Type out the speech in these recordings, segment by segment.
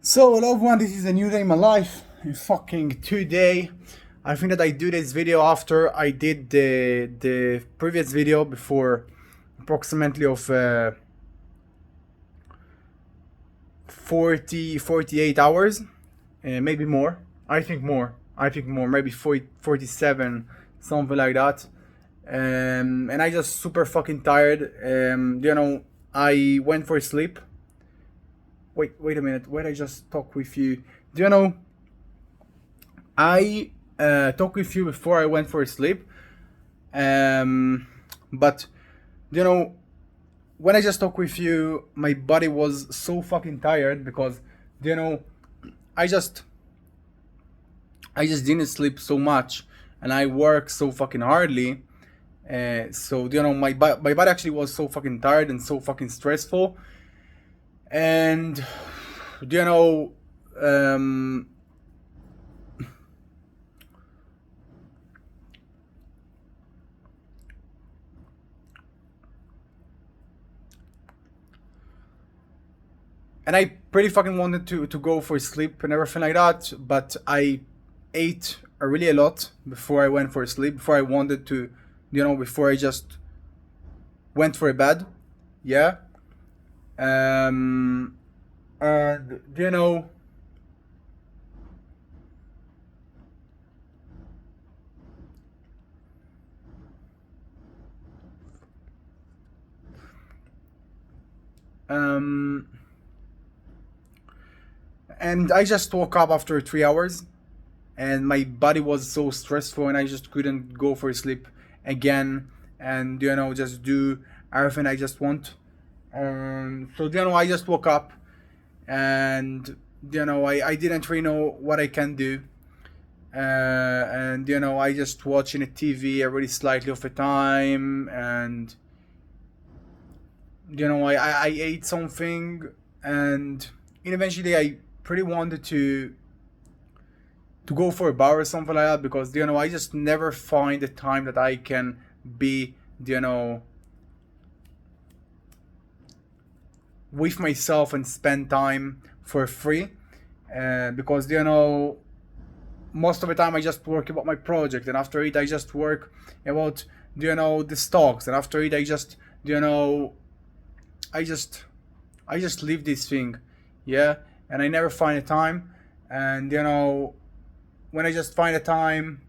So hello everyone, this is a new day in my life. And fucking today, I think that I do this video after I did the previous video before approximately of 48 hours, maybe more. I think more, maybe 40, 47, something like that. And I just super fucking tired. I went for sleep. Wait a minute. Wait, I just talk with you. Do you know? I talked with you before I went for sleep. Um, but you know, when I just talked with you, my body was so fucking tired because you know, I just I just didn't sleep so much, and I work so fucking hardly. So my body actually was so fucking tired and so fucking stressful, and you know, um, and I pretty fucking wanted to go for sleep and everything like that, but I ate really a lot before I went for sleep, before I wanted to, before I just went for a bed. Yeah. Um, and, um, and I just woke up after 3 hours, and my body was so stressful, and I just couldn't go for sleep again, and just do everything I just want. So I just woke up, and I didn't really know what I can do. And I just watching a TV every slightly of a time, and I ate something, and eventually I pretty wanted to go for a bar or something like that, because I just never find the time that I can be with myself and spend time for free, because most of the time I just work about my project, and after it I just work about the stocks, and after it I just you know I just I just leave this thing. Yeah. And I never find a time, and when I just find a time,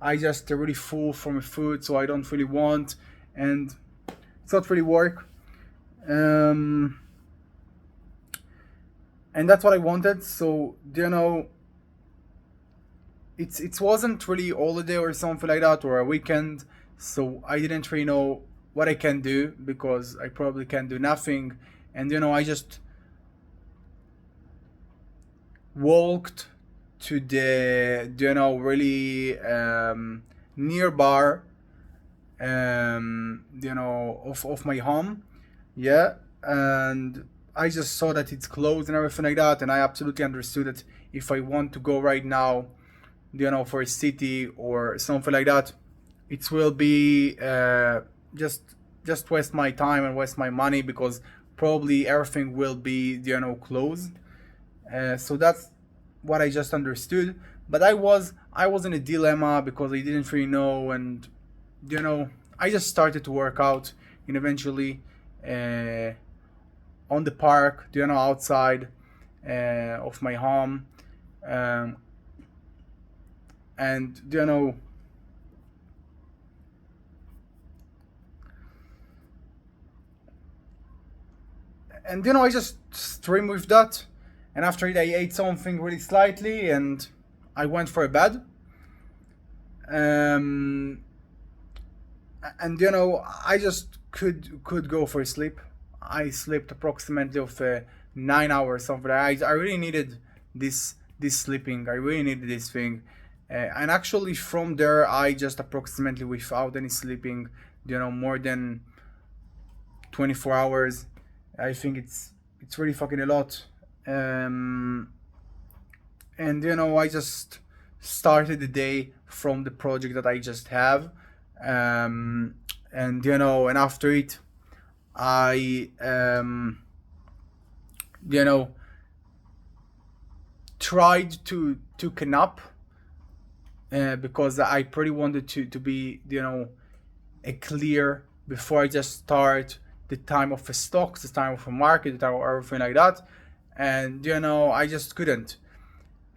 I just really full from food, so I don't really want, and it's not really work. um and that's what I wanted. So it wasn't really holiday or something like that, or a weekend, so I didn't really know what I can do, because I probably can do nothing. And I just walked to the really near bar, of my home. Yeah. And I just saw that it's closed and everything like that, and I absolutely understood that if I want to go right now, for a city or something like that, it will be just just waste my time and waste my money, because probably everything will be closed. So that's what I just understood. But I was in a dilemma, because I didn't really know, and you know I just started to work out, and eventually, uh, on the park, outside of my home. um, and I just streamed with that, and after it I ate something really slightly, and I went for a bed. um, and I just could go for sleep. I slept approximately of 9 hours, something. I really needed this sleeping. I really needed this thing. And actually from there I just approximately, without any sleeping, more than 24 hours. I think it's really fucking a lot. um, and I just started the day from the project that I just have. um, and and after it I you know tried to took a nap because I pretty wanted to be, a clear before I just start the time of the stocks, the time of the market, the time of everything like that. And I just couldn't.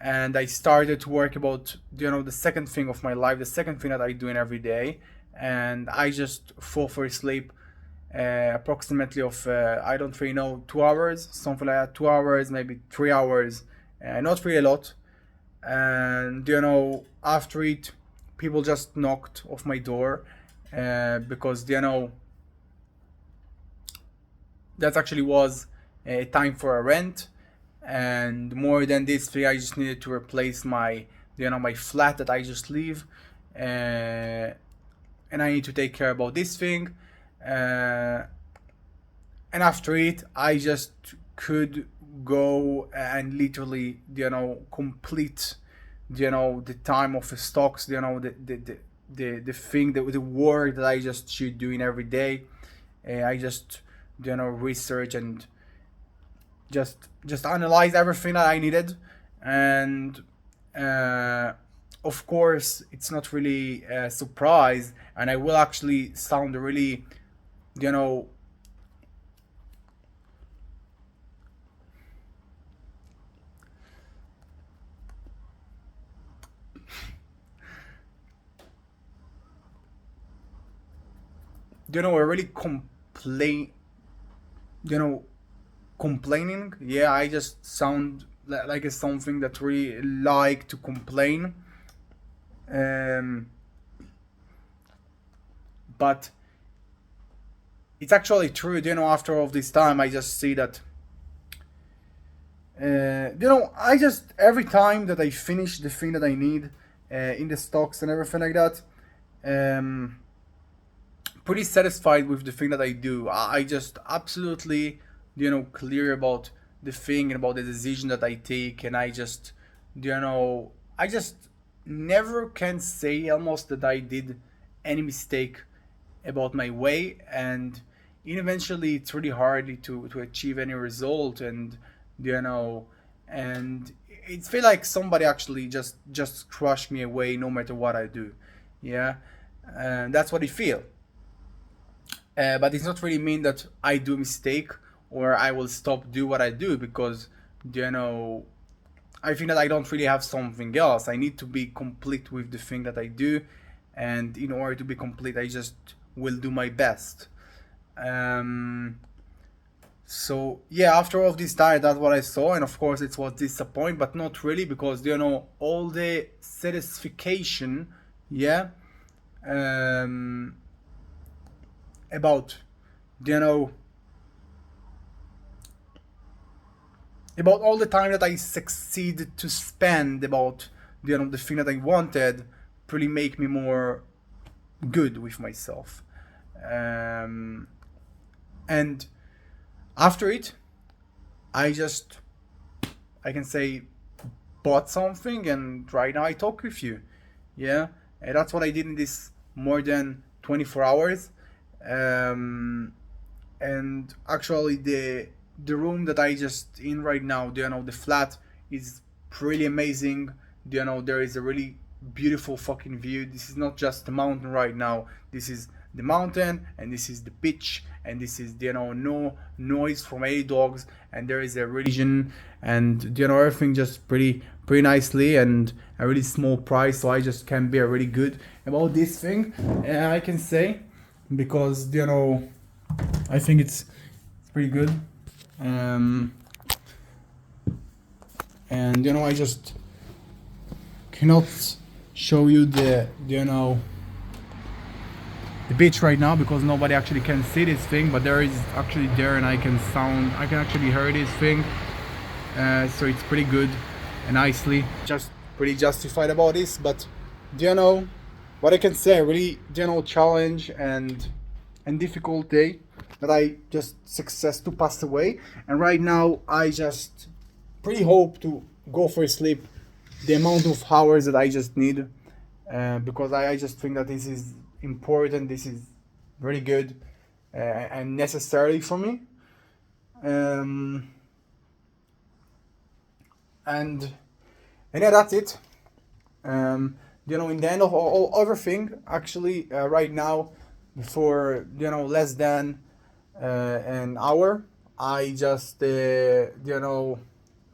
And I started to work about the second thing of my life, the second thing that I do in every day, and I just fall for sleep approximately of I don't really know 2 hours, something like that, 2 hours, maybe 3 hours, not really a lot. And after it, people just knocked off my door because that actually was time for a rent, and more than this fee, I just needed to replace my my flat that I just live, and I need to take care about this thing. uh, and after it, I just could go and literally complete the time of the stocks, the thing, the work that I just should doing every day. I just research and just analyze everything that I needed. And uh, of course, it's not really a surprise, and I will actually sound really you know a really you know complaining. Yeah, I just sound like it's something that really like to complain. um but it's actually true. After all this time, I just see that I just, every time that I finish the thing that I need in the stocks and everything like that, um pretty satisfied with the thing that I do. I just absolutely, clear about the thing and about the decision that I take, and I just never can say almost that I did any mistake about my way. And eventually it's really hard to achieve any result. And you know and it feel like somebody actually just crush me away no matter what I do. Yeah, and that's what I feel. But it's not really mean that I do mistake or I will stop do what I do, because you know I think that I don't really have something else. I need to be complete with the thing that I do, and in order to be complete, I just will do my best. Um, so yeah, after all of this time, that's what I saw, and of course it was disappointing, but not really, because all the satisfaction, yeah, um, about you know about all the time that I succeeded to spend about the thing that I wanted, really make me more good with myself. Um, and after it, I just, I can say, bought something, and right now I talk with you. Yeah, and that's what I did in this more than 24 hours. Um, and actually, the room that I just in right now, the flat is pretty amazing. There is a really beautiful fucking view. This is not just the mountain right now. This is the mountain, and this is the beach, and this is no noise from any dogs, and there is a religion, and everything just pretty nicely, and a really small price. So I just can be a really good about this thing, I can say, because I think it's pretty good. Um, and I just cannot show you the beach right now, because nobody actually can see this thing, but there is actually there, and I can actually hear this thing. So it's pretty good and nicely, just pretty justified about this. But what I can say, really challenge and difficult day that I just success to pass away. And right now I just pretty hope to go for sleep the amount of hours that I just need, because I just think that this is important. This is very good and necessary for me. Um, and And yeah, that's it. You know, in the end of all everything, actually, right now, before, you know, less than an hour, I just you know,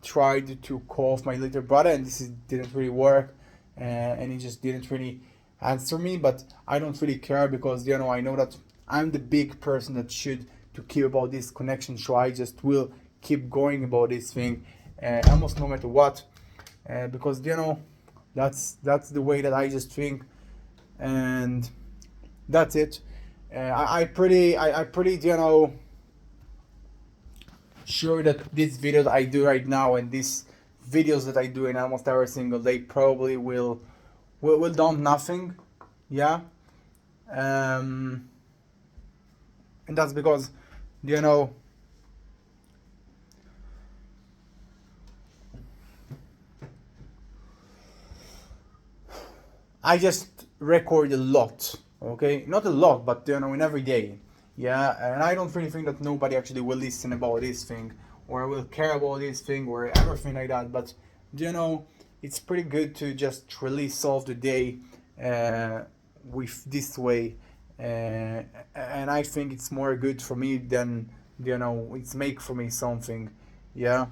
tried to call my little brother, and didn't really work, and he just didn't really answer me. But I don't really care, because, you know, I know that I'm the big person that should to keep about this connection, so I just will keep going about this thing, almost no matter what, because, you know, that's the way that I just think, and that's it. I pretty, you know, sure that these videos I do right now, and these videos that I do in almost every single day, probably will do nothing. Yeah. um and that's because, you know, I just record a lot. Okay, not a lot, but, you know, in every day. Yeah, and I don't really think that nobody actually will listen about this thing, or will care about this thing, or everything like that. But, you know, it's pretty good to just release all of the day, uh, with this way, and I think it's more good for me than, you know, it's make for me something. Yeah.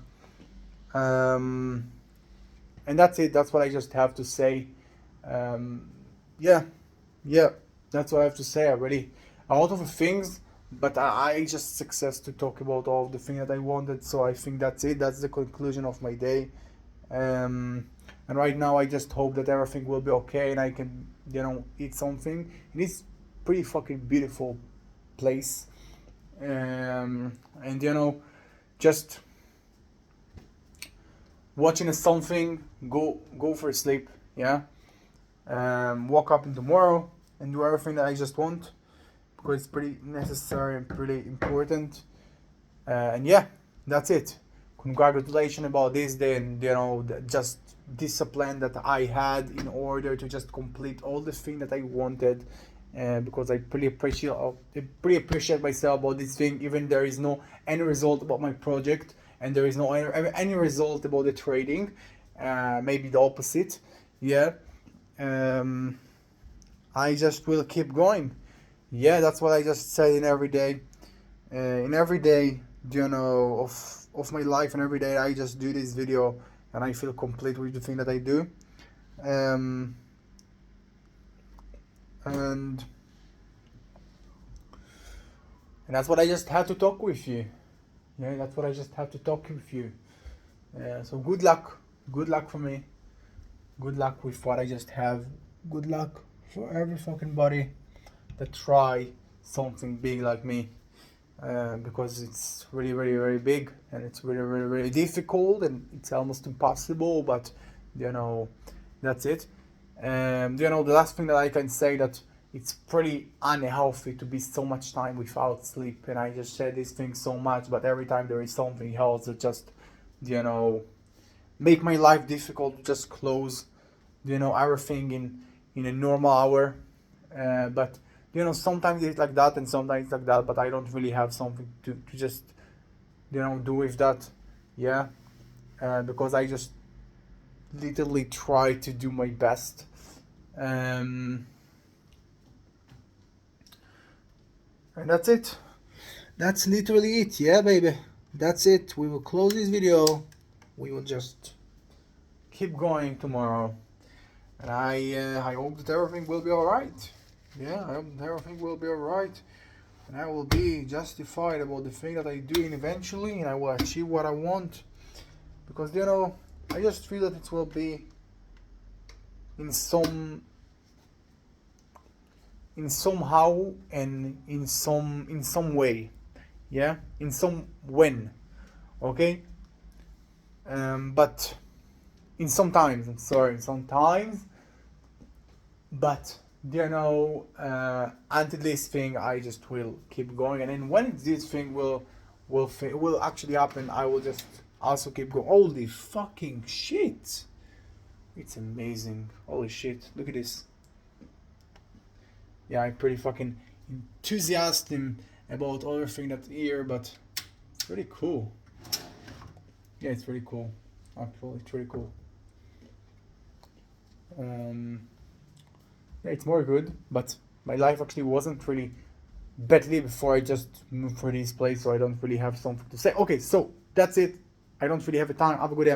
um and that's it. That's what I just have to say. um yeah, yeah, that's what I have to say already. A lot of things, but I just success to talk about all of the things that I wanted. So I think that's it. That's the conclusion of my day. um and right now I just hope that everything will be okay, and I can, you know, eat something in this pretty fucking beautiful place. And, you know, just watching something, go for sleep. Yeah. Wake up in tomorrow and do everything that I just want, because it's pretty necessary and pretty important. And yeah, that's it. Congratulations about this day, and, you know, just discipline that I had in order to just complete all the thing that I wanted. Because I pretty appreciate myself about this thing, even there is no any result about my project, and there is no any result about the trading. Maybe the opposite. Yeah. um, I just will keep going. Yeah, that's what I just said. In every day, you know, of my life, and every day I just do this video, and I feel complete with the thing that I do. Um, and and that's what I just had to talk with you. Yeah, that's what I just have to talk with you. So good luck for me. Good luck with what I just have. Good luck for every fucking body that try something big like me. Because it's really, really, very big, and it's really, really, really difficult, and it's almost impossible. But, you know, that's it. You know, the last thing that I can say, that it's pretty unhealthy to be so much time without sleep. And I just said this thing so much, but every time there is something else that just, you know, make my life difficult to just close, you know, everything in a normal hour. But, you know, sometimes it's like that, and sometimes it's like that, but I don't really have something to just, you know, do with that. Yeah. Because I just literally try to do my best. um and that's it. That's literally it. Yeah, baby, that's it. We will close this video. We will just keep going tomorrow. And I hope that everything will be alright. Yeah, I hope that everything will be alright. And I will be justified about the thing that I do eventually, and I will achieve what I want. Because, you know, I just feel that it will be in somehow, and in some way. Yeah, in some when. Okay. But in sometimes, sorry, sometimes. But, you know, until this thing, I just will keep going, and then when this thing will actually happen, I will just also keep going. Holy fucking shit! It's amazing. Holy shit! Look at this. Yeah, I'm pretty fucking enthusiastic about everything that's here, but it's really cool. Yeah, it's really cool. Actually, it's really cool. Yeah, it's more good, but my life actually wasn't really badly before I just moved for this place, so I don't really have something to say. Okay, so that's it. I don't really have a time. Have a good day.